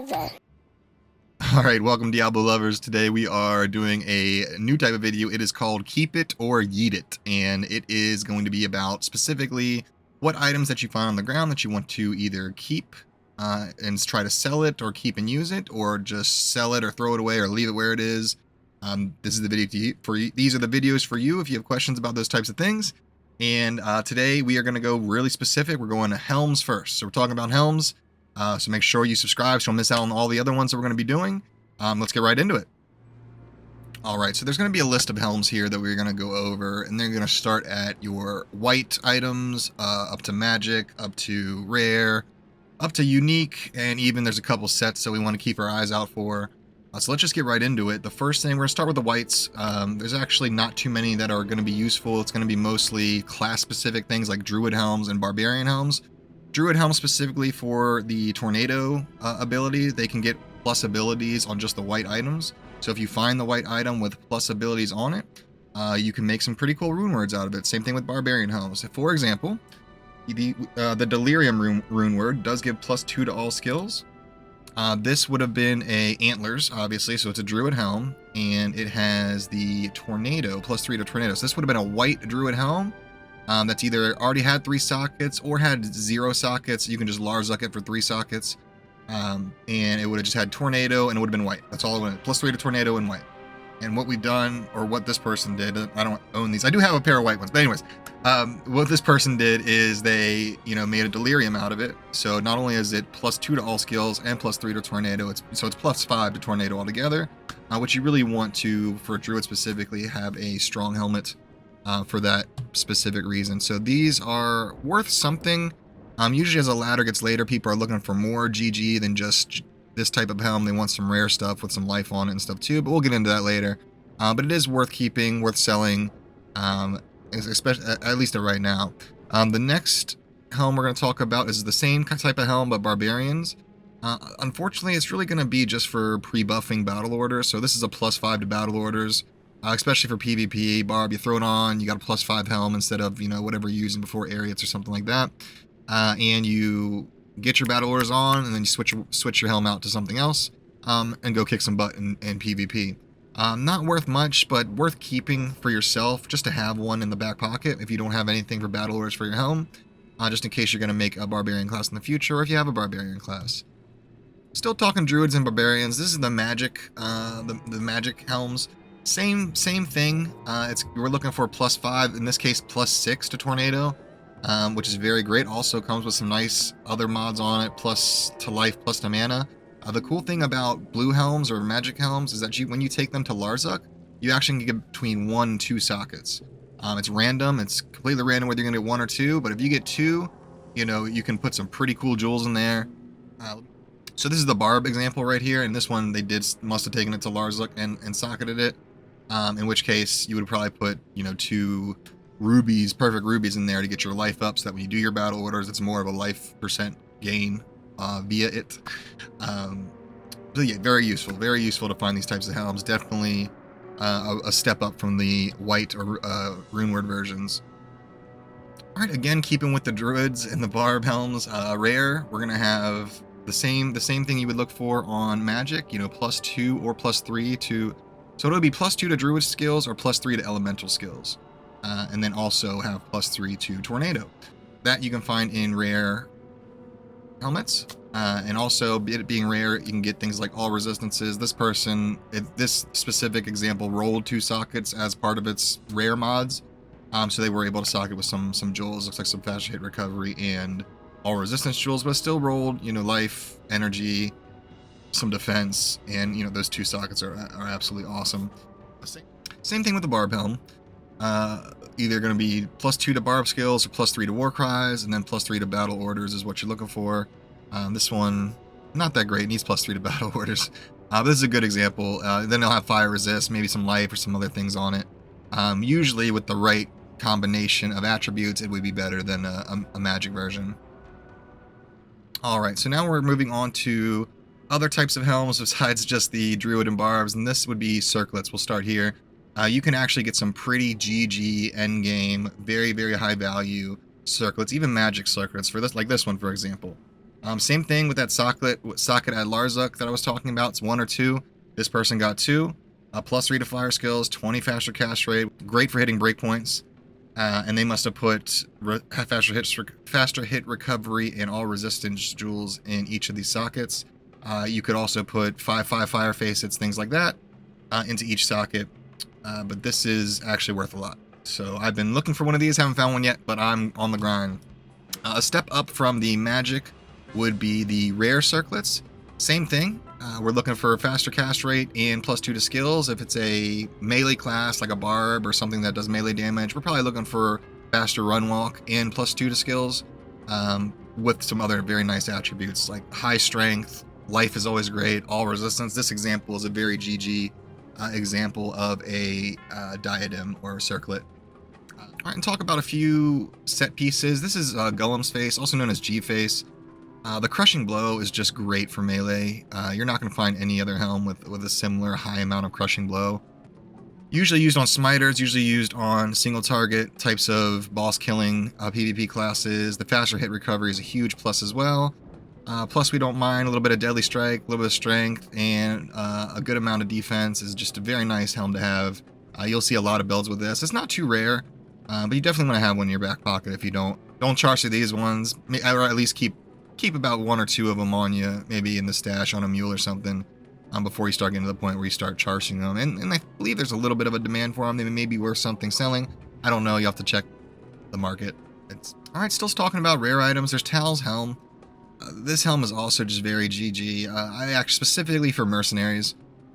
Forever. Alright, welcome Diablo lovers. Today we are doing a new type of video. It is called Keep It or Yeet It, and it is going to be about specifically what items that you find on the ground that you want to either keep and try to sell it, or keep and use it, or just sell it or throw it away or leave it where it is. This is the video for you. These are the videos for you if you have questions about those types of things. And today we are going to go really specific. We're going to Helms first. So we're talking about Helms. So make sure you subscribe so you don't miss out on all the other ones that we're going to be doing. Let's get right into it. Alright, so there's going to be a list of helms here that we're going to go over, and they're going to start at your white items, up to magic, up to rare, up to unique, and even there's a couple sets that we want to keep our eyes out for. So let's just get right into it. The first thing, we're going to start with the whites. There's actually not too many that are going to be useful. It's going to be mostly class-specific things like Druid Helms and Barbarian Helms. Druid Helm specifically for the tornado ability. They can get plus abilities on just the white items. So if you find the white item with plus abilities on it, you can make some pretty cool rune words out of it. Same thing with Barbarian Helms. For example, the Delirium rune word does give +2 to all skills. This would have been a Antlers, obviously, so it's a Druid Helm, and it has the Tornado, +3 to Tornado. So this would have been a white Druid Helm. That's either already had 3 sockets or had 0 sockets. You can just Larzuck it for 3 sockets. And it would have just had Tornado and it would have been white. That's all it would have been. +3 to Tornado and white. And what we've done, or what this person did, I don't own these. I do have a pair of white ones, but anyways, what this person did is they, made a Delirium out of it. So not only is it +2 to all skills and +3 to Tornado, so it's +5 to Tornado altogether. Which you really want to, for Druid specifically, have a strong helmet. For that specific reason. So these are worth something. Usually as a ladder gets later, people are looking for more GG than just this type of helm. They want some rare stuff with some life on it and stuff too, but we'll get into that later. But it is worth keeping, worth selling, especially at least right now. The next helm we're going to talk about is the same type of helm, but Barbarians. Unfortunately, it's really going to be just for pre-buffing battle orders. So this is a +5 to battle orders. Especially for PvP, Barb, you throw it on, you got a +5 helm instead of, whatever you're using before Ariats or something like that. And you get your battle orders on, and then you switch your helm out to something else, and go kick some butt in PvP. Not worth much, but worth keeping for yourself, just to have one in the back pocket if you don't have anything for battle orders for your helm, just in case you're going to make a Barbarian class in the future, or if you have a Barbarian class. Still talking Druids and Barbarians, this is the Magic, the Magic helms. Same thing. We're looking for +5, in this case +6 to Tornado, which is very great. Also comes with some nice other mods on it, plus to life, plus to mana. The cool thing about blue helms or magic helms is that when you take them to Larzuck, you actually can get between 1 and 2 sockets. It's random. It's completely random whether you're going to get 1 or 2, but if you get 2, you can put some pretty cool jewels in there. So this is the Barb example right here, and this one they must have taken it to Larzuck and socketed it. In which case you would probably put, 2 rubies, perfect rubies in there to get your life up, so that when you do your battle orders, it's more of a life % gain via it. But yeah, very useful to find these types of helms. Definitely a step up from the white or runeword versions. Alright, again, keeping with the Druids and the Barb helms, rare, we're going to have the same thing you would look for on magic, +2 or +3 to... So it'll be +2 to Druid skills or +3 to Elemental skills. And then also have +3 to Tornado. That you can find in rare helmets. And also, it being rare, you can get things like all resistances. This specific example rolled 2 sockets as part of its rare mods. So they were able to socket with some jewels. Looks like some fast hit recovery and all resistance jewels, but still rolled, life, energy, some defense, and those 2 sockets are absolutely awesome. Same thing with the Barb Helm. Either going to be +2 to Barb skills or +3 to War Cries, and then +3 to battle orders is what you're looking for. This one, not that great, needs +3 to battle orders. But this is a good example. Then they'll have fire resist, maybe some life or some other things on it. Usually with the right combination of attributes, it would be better than a magic version. Alright, so now we're moving on to other types of helms besides just the Druid and Barbs, and this would be Circlets. We'll start here. You can actually get some pretty GG endgame, very high value Circlets, even magic Circlets for this, like this one for example. Same thing with that socket at Larzuk that I was talking about. It's 1 or 2. This person got 2. +3 to fire skills, 20 faster cast rate, great for hitting breakpoints. And they must have put faster hit recovery and all resistance jewels in each of these sockets. You could also put 5/5 fire facets, things like that, into each socket. But this is actually worth a lot. So I've been looking for one of these, haven't found one yet, but I'm on the grind. A step up from the magic would be the rare circlets. Same thing. We're looking for a faster cast rate and +2 to skills. If it's a melee class like a Barb or something that does melee damage, we're probably looking for faster run walk and +2 to skills, with some other very nice attributes like high strength, life is always great, all resistance. This example is a very GG example of a diadem or a circlet. All right, and talk about a few set pieces. This is Golem's face, also known as G face. The crushing blow is just great for melee. You're not going to find any other helm with a similar high amount of crushing blow. Usually used on smiters, usually used on single target types of boss killing PvP classes. The faster hit recovery is a huge plus as well. Plus we don't mind a little bit of deadly strike, a little bit of strength, and a good amount of defense. Is just a very nice helm to have. You'll see a lot of builds with this. It's not too rare, but you definitely want to have one in your back pocket if you don't charge through these ones, or at least keep about 1 or 2 of them on you, maybe in the stash on a mule or something, before you start getting to the point where you start charging them. And I believe there's a little bit of a demand for them. They may be worth something selling. I don't know. You have to check the market. All right, still talking about rare items. There's Tal's helm. This helm is also just very GG. I actually specifically for mercenaries.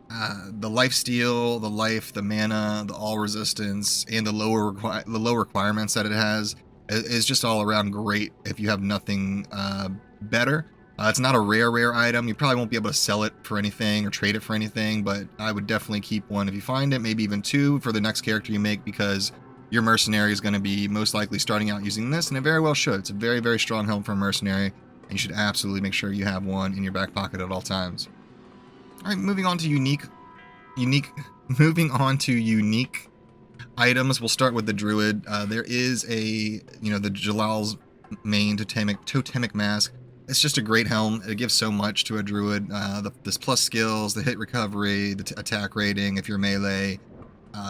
The life steal, the life, the mana, the all resistance, and the low requirements that it has is just all around great if you have nothing better. It's not a rare item. You probably won't be able to sell it for anything or trade it for anything, but I would definitely keep one if you find it, maybe even 2 for the next character you make, because your mercenary is going to be most likely starting out using this, and it very well should. It's a very, very strong helm for a mercenary, and you should absolutely make sure you have one in your back pocket at all times. All right, moving on to unique items. We'll start with the Druid. There is the Jalal's main totemic mask. It's just a great helm. It gives so much to a Druid. This plus skills, the hit recovery, the attack rating if you're melee,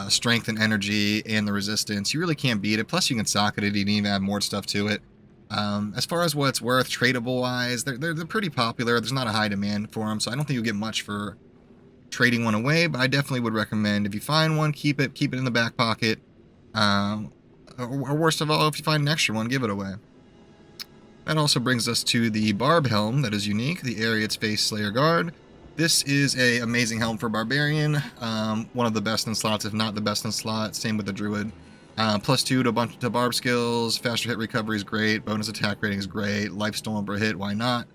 strength and energy, and the resistance. You really can't beat it. Plus you can socket it. You can even add more stuff to it. As far as what it's worth, tradable wise, they're pretty popular. There's not a high demand for them, so I don't think you'll get much for trading one away, but I definitely would recommend if you find one, keep it in the back pocket. Or worst of all, if you find an extra one, give it away. That also brings us to the Barb Helm that is unique, the Ariad's Face Slayer Guard. This is a amazing helm for Barbarian, one of the best in slots, if not the best in slots. Same with the Druid. +2 to Barb skills, faster hit recovery is great, bonus attack rating is great, life stolen per hit, why not?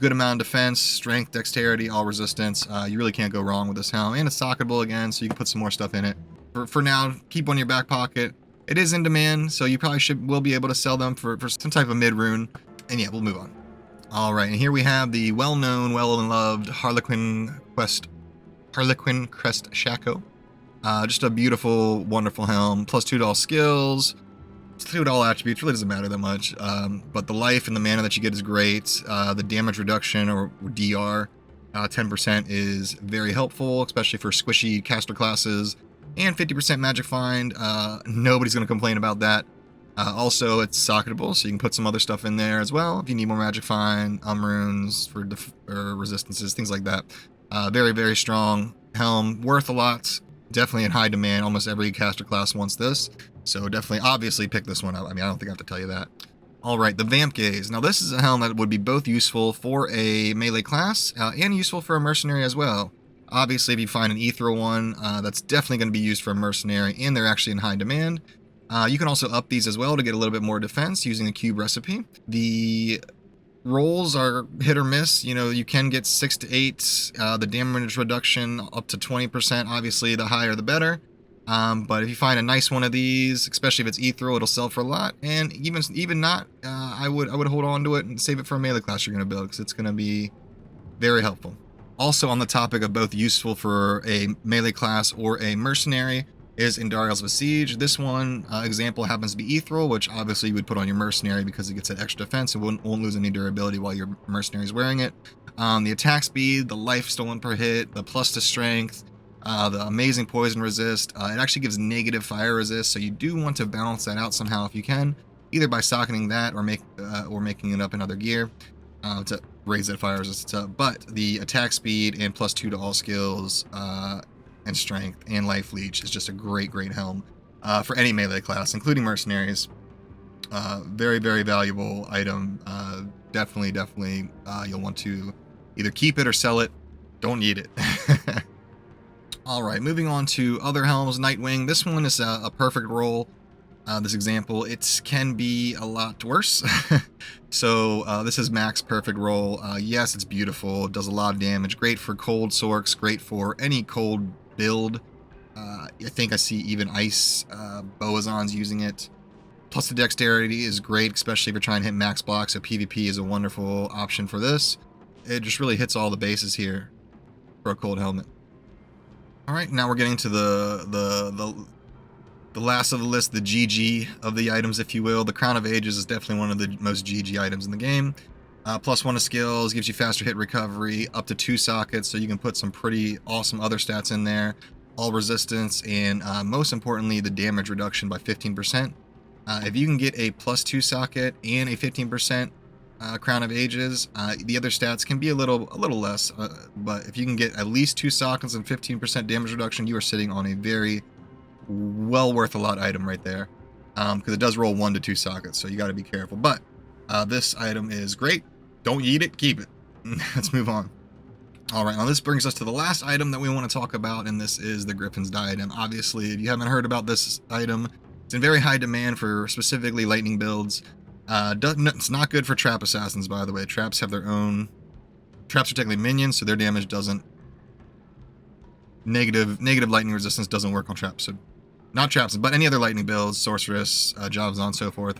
Good amount of defense, strength, dexterity, all resistance. You really can't go wrong with this helm, and it's socketable again, so you can put some more stuff in it. For now, keep one in your back pocket. It is in demand, so you probably will be able to sell them for some type of mid-rune. And yeah, we'll move on. All right, and here we have the well-known, well-loved Harlequin Crest Shackle. Just a beautiful, wonderful helm. +2 to all skills. +2 to all attributes. Really doesn't matter that much. But the life and the mana that you get is great. The damage reduction, or DR, 10% is very helpful, especially for squishy caster classes. And 50% magic find. Nobody's going to complain about that. Also, it's socketable, so you can put some other stuff in there as well if you need more magic find, runes for resistances, things like that. Very, very strong helm, worth a lot. Definitely in high demand. Almost every caster class wants this, so definitely, obviously, pick this one up. I mean, I don't think I have to tell you that. All right, the Vamp Gaze. Now, this is a helm that would be both useful for a melee class and useful for a mercenary as well. Obviously, if you find an ethereal one, that's definitely going to be used for a mercenary, and they're actually in high demand. You can also up these as well to get a little bit more defense using the cube recipe. The rolls are hit or miss. You know, you can get 6 to 8. The damage reduction up to 20%. Obviously, the higher the better. But if you find a nice one of these, especially if it's ethereal, it'll sell for a lot. And even not, I would hold on to it and save it for a melee class you're going to build, because it's going to be very helpful. Also, on the topic of both useful for a melee class or a mercenary, is Indariel's Besiege. This one example happens to be Ethereal, which obviously you would put on your mercenary because it gets that extra defense and won't lose any durability while your mercenary is wearing it. The attack speed, the life stolen per hit, the plus to strength, the amazing poison resist. It actually gives negative fire resist, so you do want to balance that out somehow if you can, either by socketing that or making it up in other gear to raise that fire resistance up. But the attack speed and +2 to all skills and strength and life leech is just a great helm for any melee class, including mercenaries. Very valuable item. Definitely you'll want to either keep it or sell it. Don't need it. Alright, moving on to other helms. Nightwing. This one is a perfect roll. This example, it can be a lot worse. So this is max perfect roll. Yes, it's beautiful. It does a lot of damage. Great for cold sorks. Great for any cold build. I think I see even ice boazons using it. Plus the dexterity is great, especially if you're trying to hit max block. So PvP is a wonderful option for this. It just really hits all the bases here for a cold helmet. All right, now we're getting to the last of the list, the GG of the items, if you will. The Crown of Ages is definitely one of the most GG items in the game. +1 to skills, gives you faster hit recovery, up to 2 sockets, so you can put some pretty awesome other stats in there. All resistance, and most importantly, the damage reduction by 15%. If you can get a +2 socket and a 15% Crown of Ages, the other stats can be a little less, but if you can get at least 2 sockets and 15% damage reduction, you are sitting on a very well worth a lot item right there, because it does roll 1 to 2 sockets, so you got to be careful. But this item is great. Don't eat it, keep it. Let's move on. All right, now this brings us to the last item that we want to talk about, and this is the Griffin's Diadem. Obviously, if you haven't heard about this item, it's in very high demand for specifically lightning builds. It's not good for trap assassins, by the way. Traps have their own. Traps are technically minions, so their damage doesn't. Negative lightning resistance doesn't work on traps. So, not traps, but any other lightning builds, sorceress, jobs, and so forth.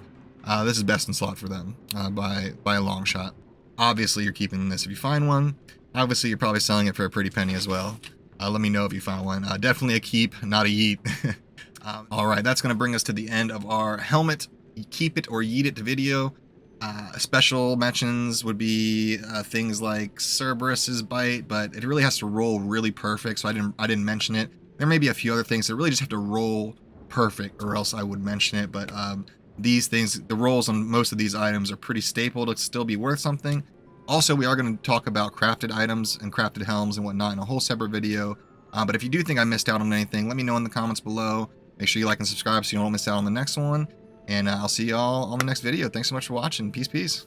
This is best in slot for them by a long shot. Obviously, you're keeping this if you find one. Obviously, you're probably selling it for a pretty penny as well. Let me know if you find one. Definitely a keep, not a yeet. All right, that's going to bring us to the end of our helmet keep it or yeet it video. Special mentions would be things like Cerberus's bite, but it really has to roll really perfect, so I didn't mention it. There may be a few other things that really just have to roll perfect, or else I would mention it. But these things, the rolls on most of these items are pretty staple to still be worth something. Also, we are going to talk about crafted items and crafted helms and whatnot in a whole separate video. But if you do think I missed out on anything, let me know in the comments below. Make sure you like and subscribe so you don't miss out on the next one. And I'll see y'all on the next video. Thanks so much for watching. Peace.